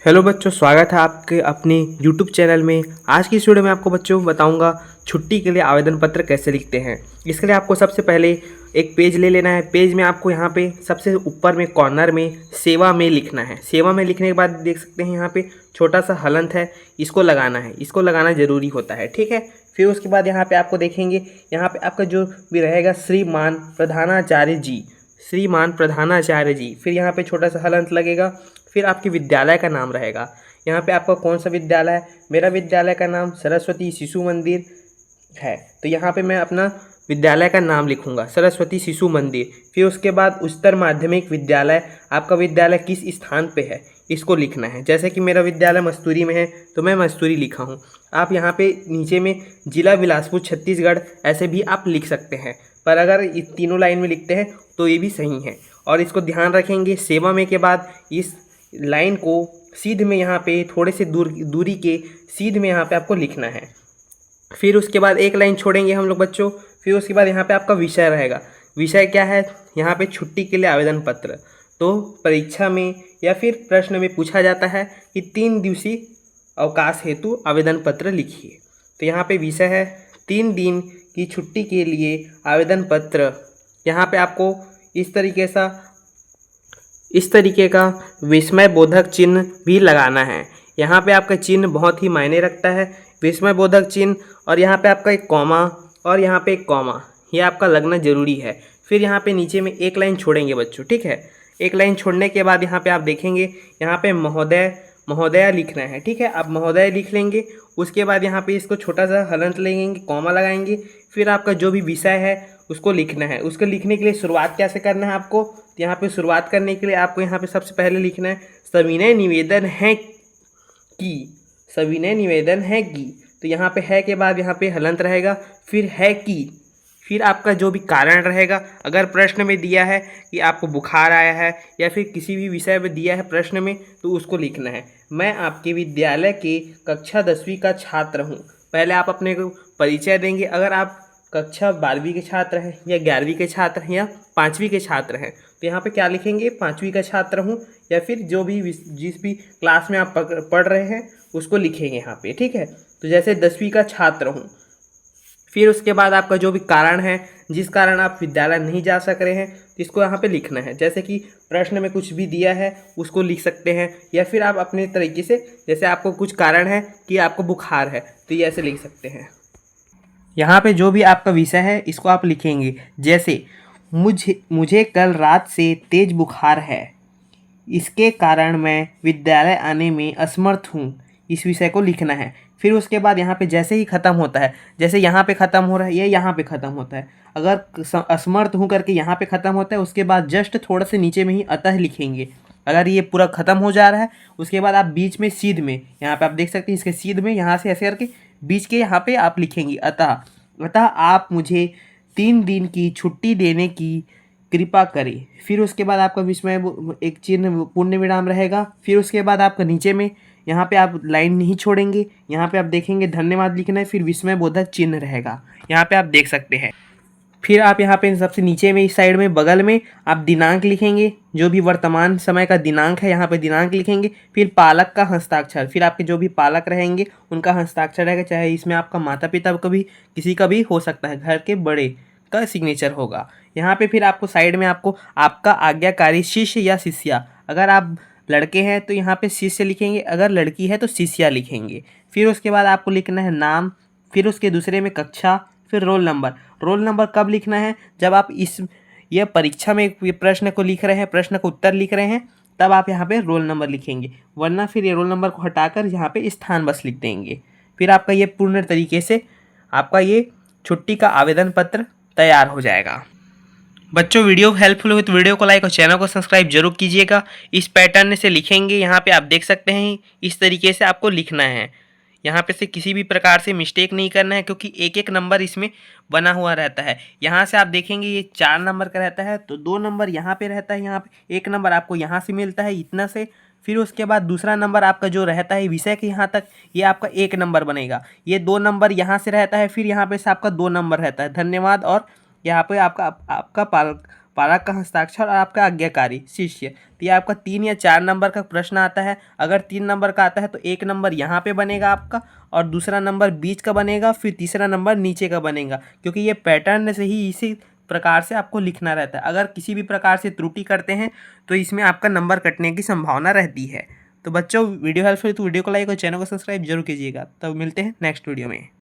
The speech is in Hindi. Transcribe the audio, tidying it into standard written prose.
हेलो बच्चों, स्वागत है आपके अपने यूट्यूब चैनल में। आज की इस वीडियो में आपको बच्चों बताऊंगा छुट्टी के लिए आवेदन पत्र कैसे लिखते हैं। इसके लिए आपको सबसे पहले एक पेज ले लेना है। पेज में आपको यहाँ पे सबसे ऊपर में कॉर्नर में सेवा में लिखना है। सेवा में लिखने के बाद देख सकते हैं यहाँ पे छोटा सा हलंत है, इसको लगाना है। इसको लगाना ज़रूरी होता है, ठीक है। फिर उसके बाद यहाँ पर आपको देखेंगे, यहाँ पर आपका जो भी रहेगा श्रीमान प्रधानाचार्य जी, श्रीमान प्रधानाचार्य जी। फिर यहाँ पे छोटा सा हलंत लगेगा। फिर आपके विद्यालय का नाम रहेगा। यहाँ पे आपका कौन सा विद्यालय है। मेरा विद्यालय का नाम सरस्वती शिशु मंदिर है, तो यहाँ पे मैं अपना विद्यालय का नाम लिखूंगा, सरस्वती शिशु मंदिर। फिर उसके बाद उच्चतर माध्यमिक विद्यालय, आपका विद्यालय किस स्थान पे है इसको लिखना है। जैसे कि मेरा विद्यालय मस्तूरी में है तो मैं मस्तूरी लिखा हूँ। आप यहाँ पे नीचे में जिला बिलासपुर छत्तीसगढ़ ऐसे भी आप लिख सकते हैं, पर अगर इस तीनों लाइन में लिखते हैं तो ये भी सही है। और इसको ध्यान रखेंगे, सेवा में के बाद इस लाइन को सीध में यहाँ पे थोड़े से दूरी के सीध में यहाँ पे आपको लिखना है। फिर उसके बाद एक लाइन छोड़ेंगे हम लोग बच्चों। फिर उसके बाद यहाँ पे आपका विषय रहेगा। विषय क्या है, यहाँ पे छुट्टी के लिए आवेदन पत्र। तो परीक्षा में या फिर प्रश्न में पूछा जाता है कि 3 दिवसीय अवकाश हेतु आवेदन पत्र लिखिए। तो यहाँ पे विषय है 3 दिन की छुट्टी के लिए आवेदन पत्र। यहाँ पे आपको इस तरीके का विस्मय बोधक चिन्ह भी लगाना है। यहाँ पे आपका चिन्ह बहुत ही मायने रखता है, विस्मय बोधक चिन्ह। और यहाँ पे आपका एक कॉमा और यहाँ पे एक कॉमा, ये आपका लगना ज़रूरी है। फिर यहाँ पे नीचे में एक लाइन छोड़ेंगे बच्चों, ठीक है। एक लाइन छोड़ने के बाद यहाँ पे आप देखेंगे, यहाँ पे महोदय महोदया लिखना है, ठीक है। आप महोदय लिख लेंगे। उसके बाद यहाँ पे इसको छोटा सा हलंत लेंगे, कॉमा लगाएंगे। फिर आपका जो भी विषय है उसको लिखना है। उसको लिखने के लिए शुरुआत कैसे करना है आपको, तो यहाँ पे शुरुआत करने के लिए आपको यहाँ पे सबसे पहले लिखना है सविनय निवेदन है कि, सविनय निवेदन है कि। तो यहाँ पे है के बाद यहाँ पे हलंत रहेगा, फिर है कि। फिर आपका जो भी कारण रहेगा, अगर प्रश्न में दिया है कि आपको बुखार आया है या फिर किसी भी विषय में दिया है प्रश्न में, तो उसको लिखना है। मैं आपके विद्यालय के कक्षा 10वीं का छात्र हूँ। पहले आप अपने को परिचय देंगे। अगर आप कक्षा 12वीं के छात्र हैं या 11वीं के छात्र हैं या 5वीं के छात्र हैं, तो यहाँ पे क्या लिखेंगे, 5वीं का छात्र हूँ, या फिर जो भी जिस भी क्लास में आप पढ़ रहे हैं उसको लिखेंगे यहाँ पे, ठीक है। तो जैसे 10वीं का छात्र हूँ। फिर उसके बाद आपका जो भी कारण है, जिस कारण आप विद्यालय नहीं जा सक रहे हैं, तो इसको यहाँ पे लिखना है। जैसे कि प्रश्न में कुछ भी दिया है उसको लिख सकते हैं, या फिर आप अपने तरीके से, जैसे आपको कुछ कारण है कि आपको बुखार है तो ये ऐसे लिख सकते हैं। यहाँ पे जो भी आपका विषय है इसको आप लिखेंगे। जैसे मुझे कल रात से तेज बुखार है, इसके कारण मैं विद्यालय आने में असमर्थ हूँ, इस विषय को लिखना है। फिर उसके बाद यहाँ पे जैसे ही ख़त्म होता है, जैसे यहाँ पे ख़त्म हो रहा है, ये यहाँ पे ख़त्म होता है। अगर असमर्थ हूँ करके यहाँ पे ख़त्म होता है, उसके बाद जस्ट थोड़ा से नीचे में ही अतः लिखेंगे। अगर ये पूरा ख़त्म हो जा रहा है, उसके बाद आप बीच में सीध में, यहाँ पे आप देख सकते हैं इसके सीध में, यहाँ से ऐसे करके बीच के यहाँ पे आप लिखेंगे अतः आप मुझे 3 दिन की छुट्टी देने की कृपा करें। फिर उसके बाद आपका विस्मय एक चिन्ह पूर्ण विराम रहेगा। फिर उसके बाद आपका नीचे में यहाँ पे आप लाइन नहीं छोड़ेंगे, यहाँ पे आप देखेंगे धन्यवाद लिखना है, फिर विस्मय बोधक चिन्ह रहेगा, यहाँ पे आप देख सकते हैं। फिर आप यहाँ पे सबसे नीचे में इस साइड में बगल में आप दिनांक लिखेंगे, जो भी वर्तमान समय का दिनांक है यहाँ पे दिनांक लिखेंगे। फिर पालक का हस्ताक्षर, फिर आपके जो भी पालक रहेंगे उनका हस्ताक्षर रहेगा, चाहे इसमें आपका माता पिता का भी, किसी का भी हो सकता है, घर के बड़े का सिग्नेचर होगा यहाँ पे। फिर आपको साइड में आपको आपका आज्ञाकारी शिष्य या शिष्या, अगर आप लड़के हैं तो यहाँ पे शिष्य लिखेंगे, अगर लड़की है तो शिष्या लिखेंगे। फिर उसके बाद आपको लिखना है नाम, फिर उसके दूसरे में कक्षा, फिर रोल नंबर। रोल नंबर कब लिखना है, जब आप यह परीक्षा में ये प्रश्न को लिख रहे हैं, प्रश्न को उत्तर लिख रहे हैं, तब आप यहाँ पे रोल नंबर लिखेंगे। वरना फिर ये रोल नंबर को हटाकर यहाँ पे स्थान बस लिख देंगे। फिर आपका ये पूर्ण तरीके से आपका ये छुट्टी का आवेदन पत्र तैयार हो जाएगा। बच्चों, वीडियो हेल्पफुल हुई तो वीडियो को लाइक और चैनल को सब्सक्राइब जरूर कीजिएगा। इस पैटर्न से लिखेंगे, यहाँ पे आप देख सकते हैं इस तरीके से आपको लिखना है। यहाँ पे से किसी भी प्रकार से मिस्टेक नहीं करना है, क्योंकि एक एक नंबर इसमें बना हुआ रहता है। यहाँ से आप देखेंगे ये 4 नंबर का रहता है, तो 2 नंबर यहाँ पे रहता है, यहाँ पे 1 नंबर आपको यहाँ से मिलता है इतना से। फिर उसके बाद दूसरा नंबर आपका जो रहता है विषय के यहाँ तक, ये आपका 1 नंबर बनेगा। ये 2 नंबर यहाँ से रहता है, फिर यहाँ पे से आपका 2 नंबर रहता है, धन्यवाद। और यहाँ पे आपका पालक का हस्ताक्षर और आपका आज्ञाकारी शिष्य। तो ये आपका 3 या 4 नंबर का प्रश्न आता है। अगर 3 नंबर का आता है तो 1 नंबर यहाँ पे बनेगा आपका, और दूसरा नंबर बीच का बनेगा, फिर तीसरा नंबर नीचे का बनेगा, क्योंकि ये पैटर्न से ही इसी प्रकार से आपको लिखना रहता है। अगर किसी भी प्रकार से त्रुटि करते हैं तो इसमें आपका नंबर कटने की संभावना रहती है। तो बच्चों, वीडियो हेल्पफुल तो वीडियो को लाइक और चैनल को सब्सक्राइब जरूर कीजिएगा। तब मिलते हैं नेक्स्ट वीडियो में।